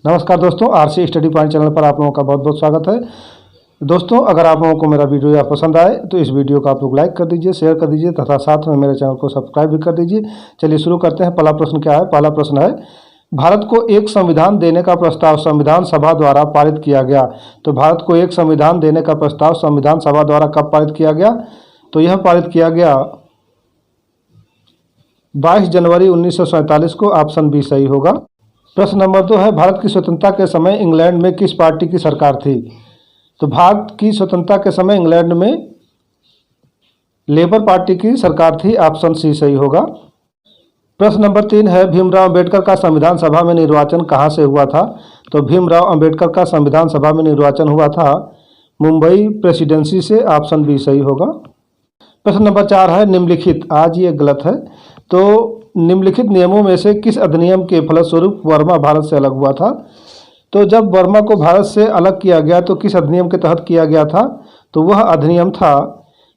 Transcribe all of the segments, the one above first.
नमस्कार दोस्तों, RC study point channel पर आप लोगों का बहुत बहुत स्वागत है। दोस्तों, अगर आप लोगों को मेरा वीडियो या पसंद आए तो इस वीडियो को आप लोग लाइक कर दीजिए, शेयर कर दीजिए तथा साथ में मेरे चैनल को सब्सक्राइब भी कर दीजिए। चलिए शुरू करते हैं। पहला प्रश्न क्या है? पहला प्रश्न है, भारत को एक संविधान देने का प्रस्ताव संविधान सभा द्वारा पारित किया गया। तो भारत को एक संविधान देने का प्रस्ताव संविधान सभा द्वारा कब पारित किया गया? तो यह पारित किया गया 22 जनवरी 1947 को। ऑप्शन बी सही होगा। प्रश्न नंबर 2 है, भारत की स्वतंत्रता के समय इंग्लैंड में किस पार्टी की सरकार थी? तो भारत की स्वतंत्रता के समय इंग्लैंड में लेबर पार्टी की सरकार थी। ऑप्शन सी सही होगा। प्रश्न नंबर 3 है, भीमराव अंबेडकर का संविधान सभा में निर्वाचन कहाँ से हुआ था? तो भीमराव अंबेडकर का संविधान सभा में निर्वाचन हुआ था मुंबई प्रेसिडेंसी से। ऑप्शन बी सही होगा। प्रश्न नंबर 4 है, निम्नलिखित, आज ये गलत है, तो निम्नलिखित नियमों में से किस अधिनियम के फलस्वरूप वर्मा भारत से अलग हुआ था? तो जब वर्मा को भारत से अलग किया गया तो किस अधिनियम के तहत किया गया था? तो वह अधिनियम था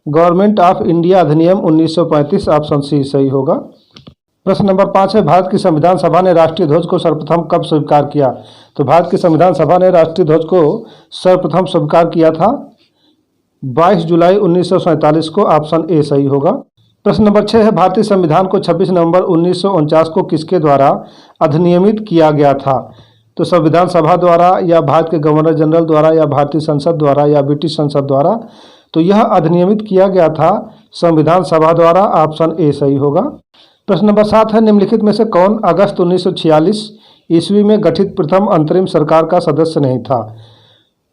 गवर्नमेंट ऑफ इंडिया अधिनियम 1935। ऑप्शन सी सही होगा। प्रश्न नंबर 5 है, भारत की संविधान सभा ने राष्ट्रीय ध्वज को सर्वप्रथम कब स्वीकार किया? तो भारत की संविधान सभा ने राष्ट्रीय ध्वज को सर्वप्रथम स्वीकार किया था 22 जुलाई 1947 को। ऑप्शन ए सही होगा। प्रश्न नंबर 6 है, भारतीय संविधान को 26 नवंबर 1949 को किसके द्वारा अधिनियमित किया गया था? तो संविधान सभा द्वारा या भारत के गवर्नर जनरल द्वारा या भारतीय संसद द्वारा या ब्रिटिश संसद द्वारा? तो यह अधिनियमित किया गया था संविधान सभा द्वारा। ऑप्शन ए सही होगा। प्रश्न नंबर 7 है, निम्नलिखित में से कौन अगस्त 1946 ईस्वी में गठित प्रथम अंतरिम सरकार का सदस्य नहीं था?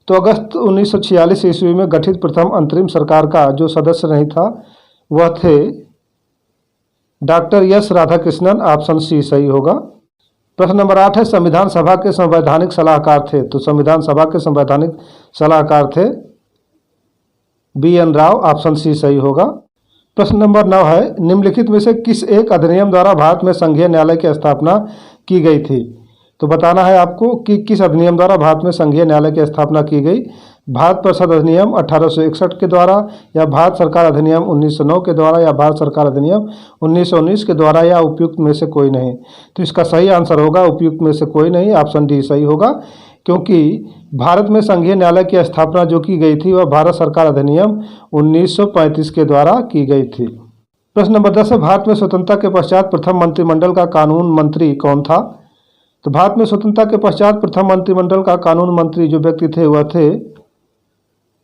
तो अगस्त 1946 ईस्वी में गठित प्रथम अंतरिम सरकार का जो सदस्य नहीं था वह थे doctor S Radhakrishnan. Option C सही होगा। प्रश्न नंबर 8 है, संविधान सभा के संवैधानिक सलाहकार थे? तो संविधान सभा के संवैधानिक सलाहकार थे B N Rau. Option C सही होगा। प्रश्न नंबर 9 है, निम्नलिखित में से किस एक अधिनियम द्वारा भारत में संघीय न्यायालय की स्थापना की गई थी? तो बताना है आपको कि किस अधिनियम द्वारा भारत में संघीय न्यायालय की स्थापना की गई। भारत परिषद अधिनियम 1861 के द्वारा या भारत सरकार अधिनियम 1909 के द्वारा या भारत सरकार अधिनियम 1919 के द्वारा या उपयुक्त में से कोई नहीं। तो इसका सही आंसर होगा उपयुक्त में से कोई नहीं। ऑप्शन डी सही होगा, क्योंकि भारत में संघीय न्यायालय की स्थापना जो की गई थी वह भारत सरकार अधिनियम 1935 के द्वारा की गई थी। प्रश्न नंबर 10 है, भारत में स्वतंत्रता के पश्चात प्रथम मंत्रिमंडल का कानून मंत्री कौन था? तो भारत में स्वतंत्रता के पश्चात प्रथम मंत्रिमंडल का कानून मंत्री जो व्यक्ति थे वह थे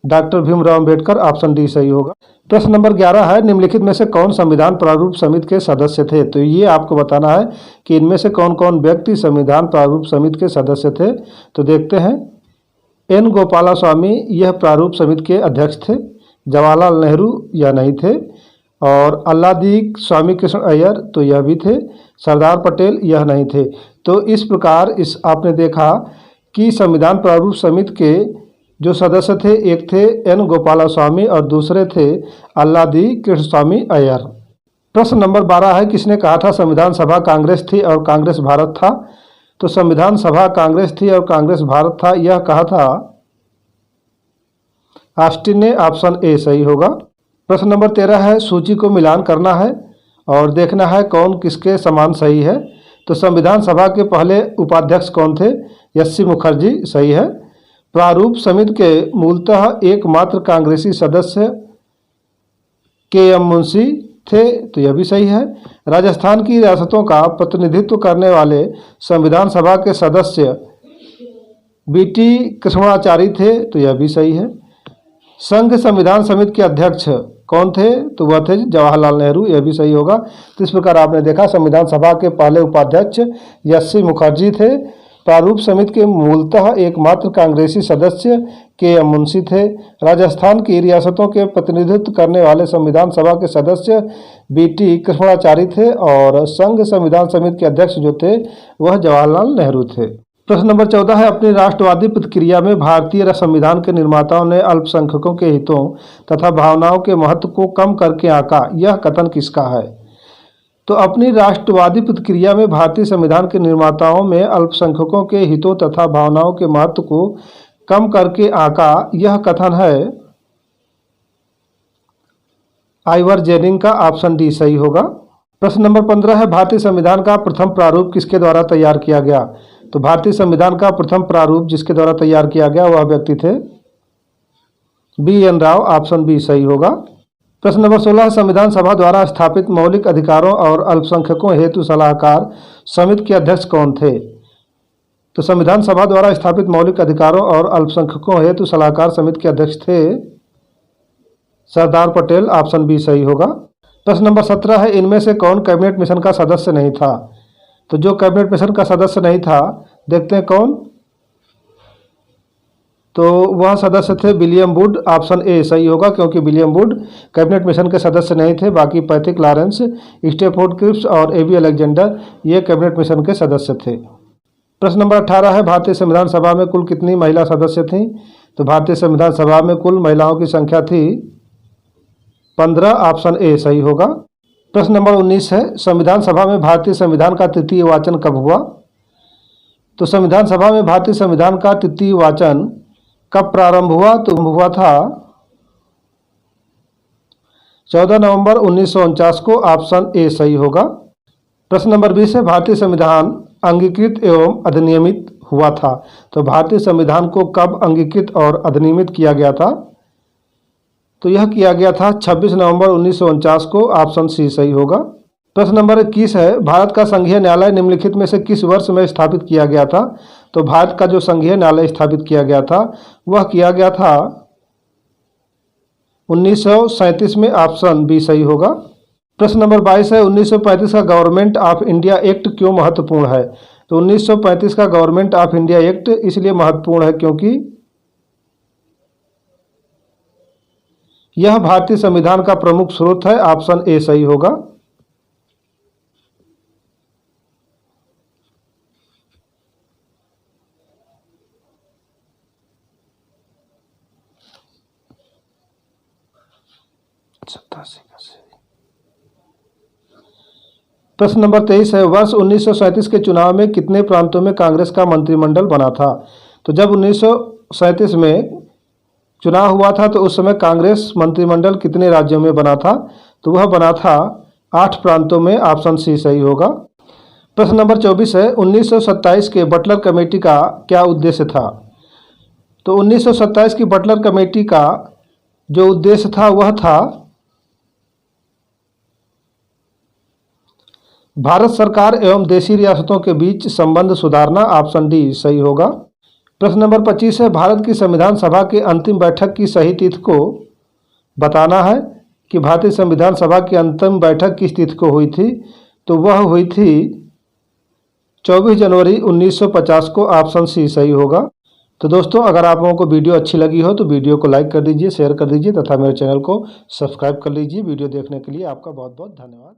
doctor Bhimrao Ambedkar. Option D सही होगा। प्रश्न नंबर 11 है, निम्नलिखित में से कौन संविधान प्रारूप समिति के सदस्य थे? तो ये आपको बताना है कि इनमें से कौन कौन व्यक्ति संविधान प्रारूप समिति के सदस्य थे। तो देखते हैं, एन गोपालास्वामी यह प्रारूप समिति के अध्यक्ष थे। जवाहरलाल नेहरू यह नहीं थे। और अल्लादी स्वामी कृष्ण अय्यर तो यह भी थे। सरदार पटेल यह नहीं थे। तो इस प्रकार आपने देखा कि संविधान प्रारूप समिति के जो सदस्य थे, एक थे एन गोपालास्वामी और दूसरे थे अल्लादी कृष्णस्वामी अय्यर। प्रश्न नंबर 12 है, किसने कहा था संविधान सभा कांग्रेस थी और कांग्रेस भारत था? तो संविधान सभा कांग्रेस थी और कांग्रेस भारत था, यह कहा था ऑस्टिन ने। ऑप्शन ए सही होगा। प्रश्न नंबर 13 है, सूची को मिलान करना है और देखना है कौन किसके समान सही है। तो संविधान सभा के पहले उपाध्यक्ष कौन थे? एस सी मुखर्जी सही है। प्रारूप समिति के मूलतः एकमात्र कांग्रेसी सदस्य के एम मुंशी थे, तो यह भी सही है। राजस्थान की रियासतों का प्रतिनिधित्व करने वाले संविधान सभा के सदस्य बी टी कृष्णाचारी थे, तो यह भी सही है। संघ संविधान समिति के अध्यक्ष कौन थे? तो वह थे जवाहरलाल नेहरू, यह भी सही होगा। तो इस प्रकार आपने देखा संविधान सभा के पहले उपाध्यक्ष एस सी मुखर्जी थे। प्रारूप समिति के मूलतः एकमात्र कांग्रेसी सदस्य के एम मुंशी थे। राजस्थान की रियासतों के प्रतिनिधित्व करने वाले संविधान सभा के सदस्य बी टी कृष्णाचारी थे और संघ संविधान समिति के अध्यक्ष जो थे वह जवाहरलाल नेहरू थे। प्रश्न नंबर 14 है, अपनी राष्ट्रवादी प्रतिक्रिया में भारतीय संविधान के निर्माताओं ने अल्पसंख्यकों के हितों तथा भावनाओं के महत्व को कम करके आंका, यह कथन किसका है? तो अपनी राष्ट्रवादी प्रतिक्रिया में भारतीय संविधान के निर्माताओं में अल्पसंख्यकों के हितों तथा भावनाओं के महत्व को कम करके आंका, यह कथन है आइवर जेनिंग का। ऑप्शन डी सही होगा। प्रश्न नंबर 15 है, भारतीय संविधान का प्रथम प्रारूप किसके द्वारा तैयार किया गया? तो भारतीय संविधान का प्रथम प्रारूप जिसके द्वारा तैयार किया गया वह व्यक्ति थे BN राव। ऑप्शन बी सही होगा। प्रश्न नंबर 16, संविधान सभा द्वारा स्थापित मौलिक अधिकारों और अल्पसंख्यकों हेतु सलाहकार समिति के अध्यक्ष कौन थे? तो संविधान सभा द्वारा स्थापित मौलिक अधिकारों और अल्पसंख्यकों हेतु सलाहकार समिति के अध्यक्ष थे सरदार पटेल। ऑप्शन बी सही होगा। प्रश्न नंबर 17 है, इनमें से कौन कैबिनेट मिशन का सदस्य नहीं था? तो जो कैबिनेट मिशन का सदस्य नहीं था, देखते हैं कौन। तो वह सदस्य थे विलियम वुड। ऑप्शन ए सही होगा, क्योंकि विलियम वुड कैबिनेट मिशन के सदस्य नहीं थे। बाकी पैथिक लॉरेंस, स्टेफोर्ड क्रिप्स और एबी अलेक्जेंडर ये कैबिनेट मिशन के सदस्य थे। प्रश्न नंबर 18 है, भारतीय संविधान सभा में कुल कितनी महिला सदस्य थीं? तो भारतीय संविधान सभा में कुल महिलाओं की संख्या थी 15। ऑप्शन ए सही होगा। प्रश्न नंबर 19 है, संविधान सभा में भारतीय संविधान का तृतीय वाचन कब हुआ? तो संविधान सभा में भारतीय संविधान का तृतीय वाचन कब प्रारंभ हुआ? तो हुआ था 14 नवंबर 1949 को। ऑप्शन ए सही होगा। प्रश्न नंबर 20 है, भारतीय संविधान अंगीकृत एवं अधिनियमित हुआ था? तो भारतीय संविधान को कब अंगीकृत और अधिनियमित किया गया था? तो यह किया गया था 26 नवंबर 1949 को। ऑप्शन सी सही होगा। प्रश्न नंबर 21 है, भारत का संघीय न्यायालय निम्नलिखित में से किस वर्ष में स्थापित किया गया था? तो भारत का जो संघीय न्यायालय स्थापित किया गया था वह किया गया था 1937 में। ऑप्शन बी सही होगा। प्रश्न नंबर 22 है, 1935 का गवर्नमेंट ऑफ इंडिया एक्ट क्यों महत्वपूर्ण है? तो 1935 का गवर्नमेंट ऑफ इंडिया एक्ट इसलिए महत्वपूर्ण है क्योंकि यह भारतीय संविधान का प्रमुख स्रोत है। ऑप्शन ए सही होगा। प्रश्न नंबर 23 है, वर्ष 1937 के चुनाव में कितने प्रांतों में कांग्रेस का मंत्रिमंडल बना था? तो जब 1937 में चुनाव हुआ था तो उस समय कांग्रेस मंत्रिमंडल कितने राज्यों में बना था? तो वह बना था 8 प्रांतों में। ऑप्शन सी सही होगा। प्रश्न नंबर 24 है, 1927 के बटलर कमेटी का क्या उद्देश्य था? तो 1927 की बटलर कमेटी का जो उद्देश्य था वह था भारत सरकार एवं देशी रियासतों के बीच संबंध सुधारना। ऑप्शन डी सही होगा। प्रश्न नंबर 25 है, भारत की संविधान सभा की अंतिम बैठक की सही तिथि को बताना है कि भारतीय संविधान सभा की अंतिम बैठक किस तिथि को हुई थी? तो वह हुई थी 24 जनवरी 1950 को। ऑप्शन सी सही होगा। तो दोस्तों, अगर आप लोगों को वीडियो अच्छी लगी हो तो वीडियो को लाइक कर दीजिए, शेयर कर दीजिए तथा मेरे चैनल को सब्सक्राइब कर लीजिए। वीडियो देखने के लिए आपका बहुत बहुत धन्यवाद।